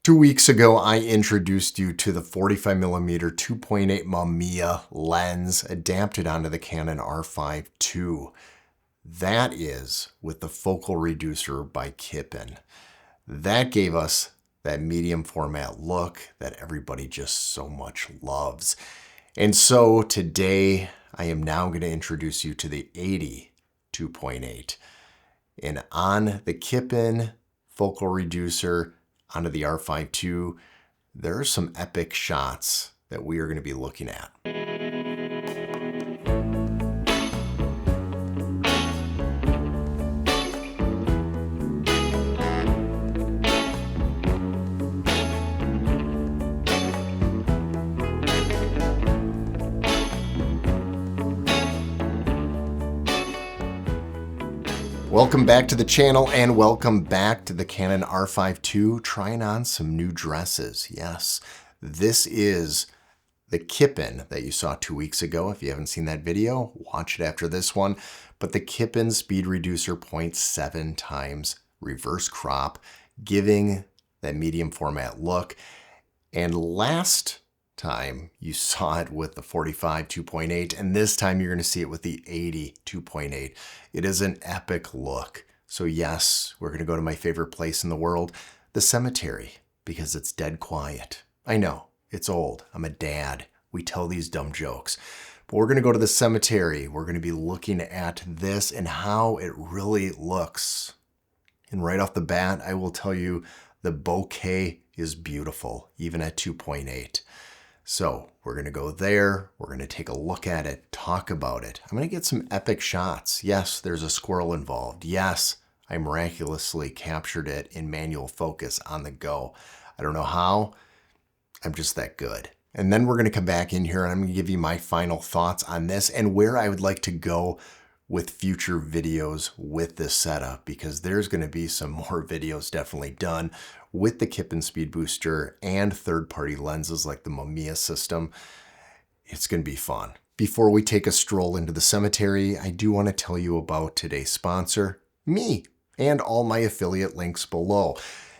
2 weeks ago, I introduced you to the 45mm 2.8 MAMIYA lens adapted onto the Canon R5 II. That is with the focal reducer by Kipon. That gave us that medium format look that everybody just so much loves. And so today, I am now going to introduce you to the 80 2.8. And on the Kipon focal reducer, onto the R5 II, there are some epic shots that we are going to be looking at. Welcome back to the channel and welcome back to the Canon R5 II, trying on some new dresses. Yes, this is the Kipon that you saw 2 weeks ago. If you haven't seen that video, watch it after this one. But the Kipon Speed Reducer 0.7 times reverse crop, giving that medium format look. And last time you saw it with the 45 2.8, and this time you're going to see it with the 80 2.8. It is an epic look. So yes, we're going to go to my favorite place in the world, the cemetery, because it's dead quiet. I know, it's old. I'm a dad. We tell these dumb jokes. But we're going to go to the cemetery. We're going to be looking at this and how it really looks. And right off the bat, I will tell you the bokeh is beautiful, even at 2.8. So we're going to go there, we're going to take a look at it, talk about it. I'm going to get some epic shots. Yes, there's a squirrel involved. Yes, I miraculously captured it in manual focus on the go. I don't know how, I'm just that good. And then we're going to come back in here and I'm going to give you my final thoughts on this and where I would like to go with future videos with this setup, because there's going to be some more videos definitely done with the Kipon Speed Booster and third-party lenses like the MAMIYA system. It's going to be fun. Before we take a stroll into the cemetery, I do want to tell you about today's sponsor, me, and all my affiliate links below,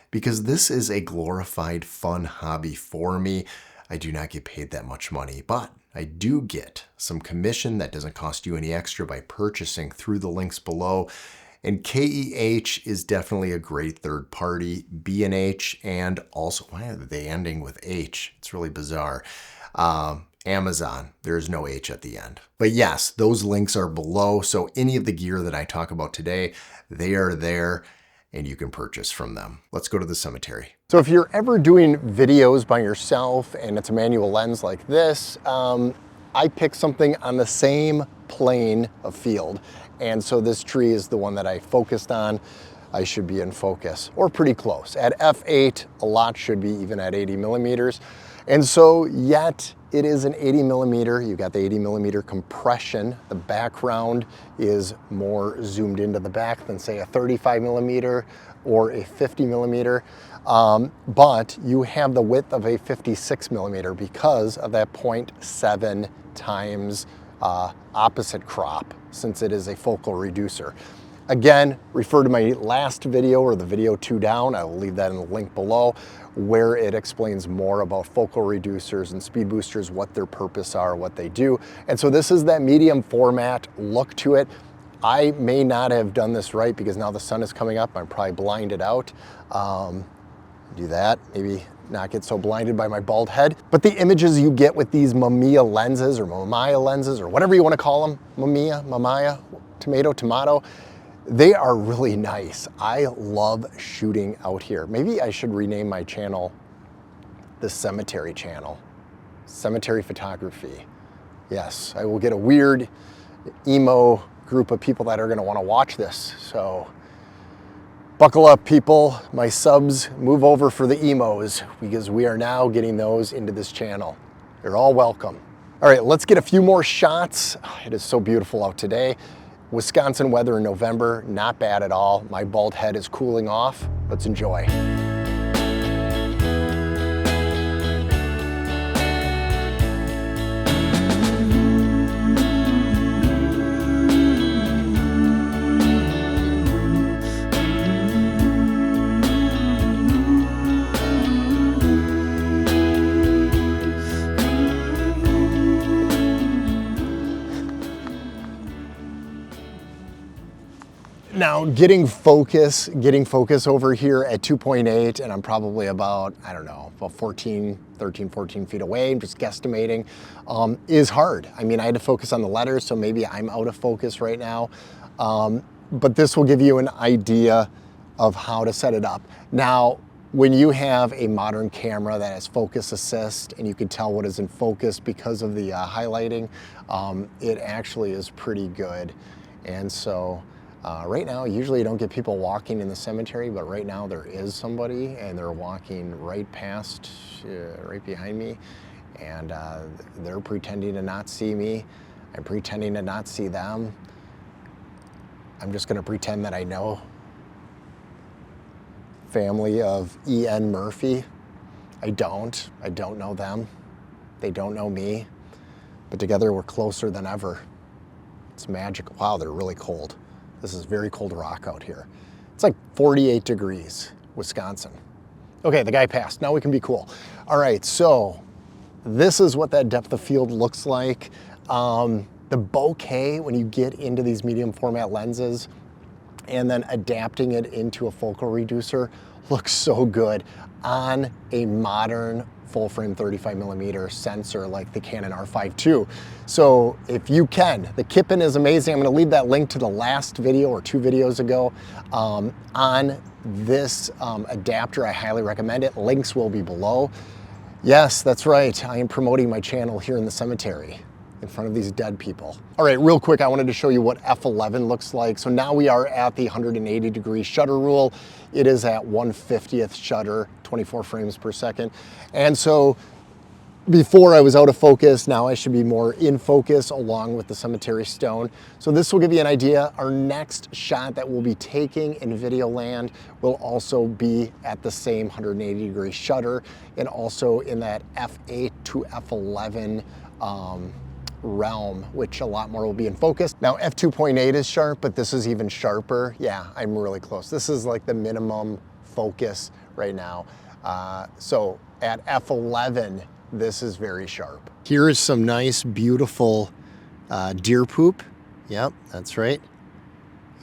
because this is a glorified fun hobby for me. I do not get paid that much money, but I do get some commission that doesn't cost you any extra by purchasing through the links below. And KEH is definitely a great third party. B&H, and also, why are they ending with H? It's really bizarre. Amazon, there's no H at the end. But yes, those links are below. So any of the gear that I talk about today, they are there and you can purchase from them. Let's go to the cemetery. So if you're ever doing videos by yourself and it's a manual lens like this, I picked something on the same plane of field. And so this tree is the one that I focused on. I should be in focus, or pretty close. At f8, a lot should be even at 80 millimeters. And so yet it is an 80 millimeter. You've got the 80 millimeter compression. The background is more zoomed into the back than say a 35 millimeter or a 50 millimeter. But you have the width of a 56 millimeter because of that 0.7 times opposite crop, since it is a focal reducer. Again, refer to my last video or the video 2 down. I will leave that in the link below, where it explains more about focal reducers and speed boosters, what their purpose are, what they do. And so this is that medium format look to it. I may not have done this right because now the sun is coming up. I'm probably blinded out. Do that, maybe not get so blinded by my bald head. But the images you get with these MAMIYA lenses or MAMIYA lenses or whatever you want to call them, MAMIYA, tomato, they are really nice. I love shooting out here. Maybe I should rename my channel the Cemetery Channel, Cemetery Photography. Yes, I will get a weird emo group of people that are going to want to watch this. So buckle up, people. My subs, move over for the emos, because we are now getting those into this channel. You're all welcome. All right, let's get a few more shots. It is so beautiful out today. Wisconsin weather in November, not bad at all. My bald head is cooling off. Let's enjoy. Now getting focus over here at 2.8, and I'm probably about, I don't know, about 13, 14 feet away, I'm just guesstimating, is hard. I mean, I had to focus on the letters, so maybe I'm out of focus right now. But this will give you an idea of how to set it up. Now, when you have a modern camera that has focus assist and you can tell what is in focus because of the highlighting, it actually is pretty good. And so right now, usually you don't get people walking in the cemetery, but right now there is somebody and they're walking right past, right behind me, and they're pretending to not see me. I'm pretending to not see them. I'm just gonna pretend that I know. Family of E.N. Murphy. I don't know them. They don't know me, but together we're closer than ever. It's magical. Wow, they're really cold. This is very cold rock out here. It's like 48 degrees, Wisconsin. Okay, the guy passed. Now we can be cool. All right, so this is what that depth of field looks like. The bokeh, when you get into these medium format lenses and then adapting it into a focal reducer, looks so good on a modern full frame 35mm sensor like the Canon R5 II. So if you can, the Kipon is amazing. I'm gonna leave that link to the last video or 2 videos ago on this adapter. I highly recommend it. Links will be below. Yes, that's right. I am promoting my channel here in the cemetery in front of these dead people. All right, real quick, I wanted to show you what f11 looks like. So now we are at the 180-degree shutter rule. It is at 1/50th shutter, 24 frames per second. And so before I was out of focus, now I should be more in focus along with the cemetery stone. So this will give you an idea. Our next shot that we'll be taking in video land will also be at the same 180-degree shutter and also in that f8 to f11 realm, which a lot more will be in focus. Now f2.8 is sharp, but this is even sharper. Yeah, I'm really close. This is like the minimum focus right now. So at f11, this is very sharp. Here is some nice, beautiful deer poop. Yep, that's right.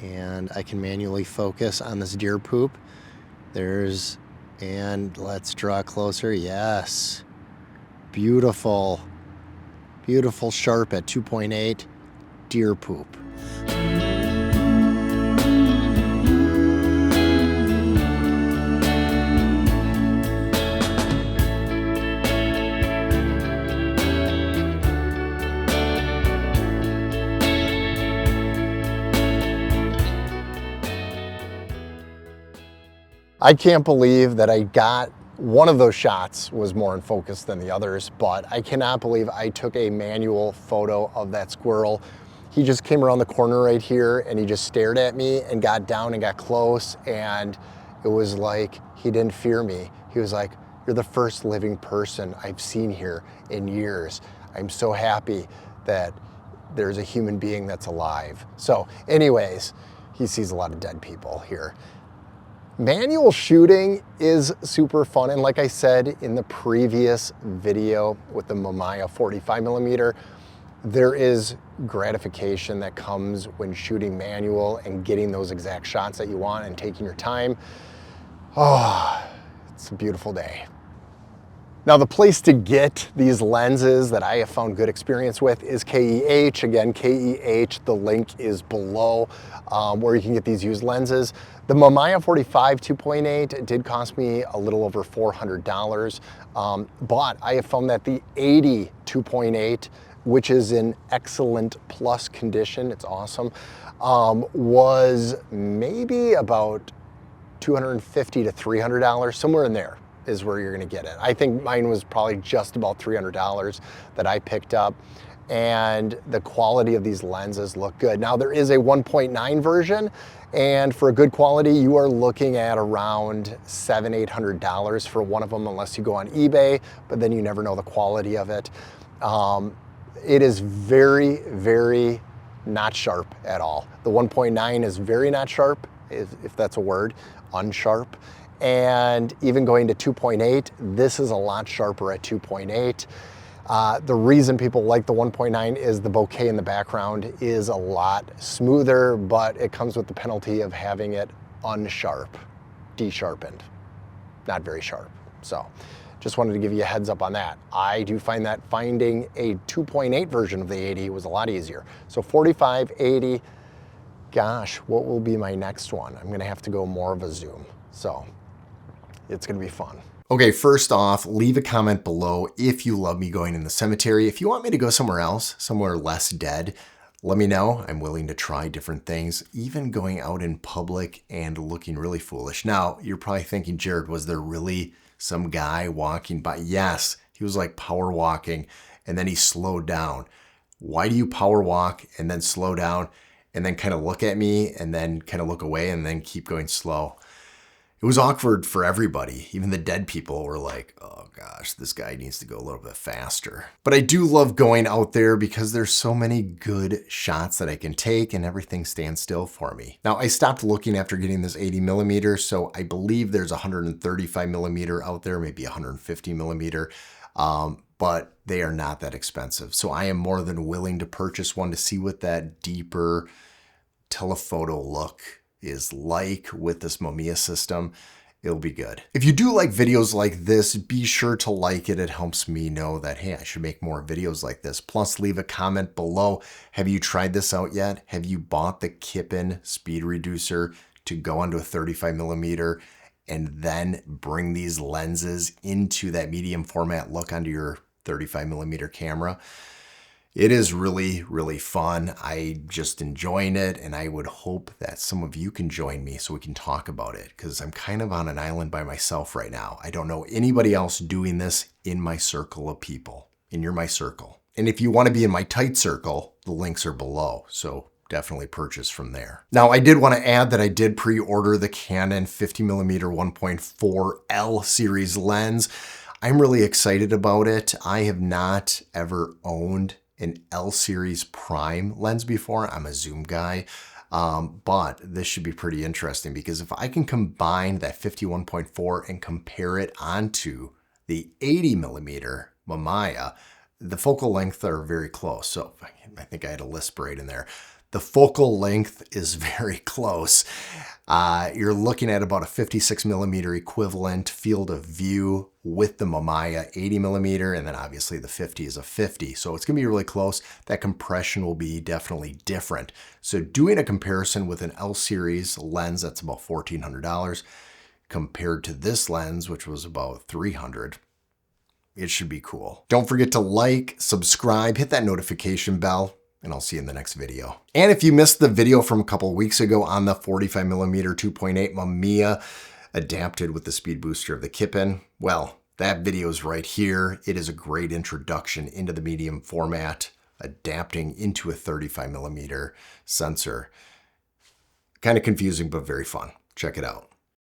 And I can manually focus on this deer poop. And let's draw closer. Yes, beautiful. Beautiful sharp at 2.8, deer poop. I can't believe that I got one of those shots was more in focus than the others, but I cannot believe I took a manual photo of that squirrel. He just came around the corner right here and he just stared at me and got down and got close, and it was like he didn't fear me. He was like, "You're the first living person I've seen here in years. I'm so happy that there's a human being that's alive." So anyways, he sees a lot of dead people here. Manual shooting is super fun, and like I said in the previous video with the MAMIYA 45mm, there is gratification that comes when shooting manual and getting those exact shots that you want and taking your time. Oh, it's a beautiful day. Now the place to get these lenses that I have found good experience with is KEH. Again, KEH, the link is below where you can get these used lenses. The MAMIYA 45 2.8 did cost me a little over $400, but I have found that the 80 2.8, which is in excellent plus condition, it's awesome, was maybe about $250 to $300, somewhere in there is where you're gonna get it. I think mine was probably just about $300 that I picked up, and the quality of these lenses look good. Now there is a 1.9 version, and for a good quality, you are looking at around $700, $800 for one of them, unless you go on eBay, but then you never know the quality of it. It is very, very not sharp at all. The 1.9 is very not sharp, if that's a word, unsharp. And even going to 2.8, this is a lot sharper at 2.8. The reason people like the 1.9 is the bokeh in the background is a lot smoother, but it comes with the penalty of having it unsharp, de-sharpened, not very sharp. So just wanted to give you a heads up on that. I do find that finding a 2.8 version of the 80 was a lot easier. So 45, 80, gosh, what will be my next one? I'm gonna have to go more of a zoom. So it's gonna be fun. Okay, first off, leave a comment below if you love me going in the cemetery. If you want me to go somewhere else, somewhere less dead, let me know. I'm willing to try different things, even going out in public and looking really foolish. Now, you're probably thinking, Jared, was there really some guy walking by? Yes, he was like power walking and then he slowed down. Why do you power walk and then slow down and then kind of look at me and then kind of look away and then keep going slow? It was awkward for everybody. Even the dead people were like, oh gosh, this guy needs to go a little bit faster. But I do love going out there because there's so many good shots that I can take and everything stands still for me. Now I stopped looking after getting this 80mm, so I believe there's 135mm out there, maybe 150mm, but they are not that expensive. So I am more than willing to purchase one to see what that deeper telephoto look is like with this MAMIYA system. It'll be good. If you do like videos like this, be sure to like it. It helps me know that, hey, I should make more videos like this. Plus, leave a comment below. Have you tried this out yet? Have you bought the Kipon speed reducer to go onto a 35mm and then bring these lenses into that medium format look onto your 35mm camera? It is really, really fun. I just enjoying it, and I would hope that some of you can join me so we can talk about it, because I'm kind of on an island by myself right now. I don't know anybody else doing this in my circle of people, and you're my circle. And if you want to be in my tight circle, the links are below, so definitely purchase from there. Now, I did want to add that I did pre-order the Canon 50mm 1.4 L series lens. I'm really excited about it. I have not ever owned an L series prime lens before. I'm a zoom guy, but this should be pretty interesting because if I can combine that 51.4 and compare it onto the 80mm MAMIYA, the focal length are very close. So I think I had a lisp right in there. The focal length is very close. You're looking at about a 56mm equivalent field of view with the MAMIYA 80mm, and then obviously the 50 is a 50. So it's gonna be really close. That compression will be definitely different. So doing a comparison with an L series lens that's about $1,400 compared to this lens, which was about $300, it should be cool. Don't forget to like, subscribe, hit that notification bell, and I'll see you in the next video. And if you missed the video from a couple weeks ago on the 45mm 2.8 MAMIYA adapted with the speed booster of the Kipon, well, that video is right here. It is a great introduction into the medium format, adapting into a 35mm sensor. Kind of confusing, but very fun. Check it out.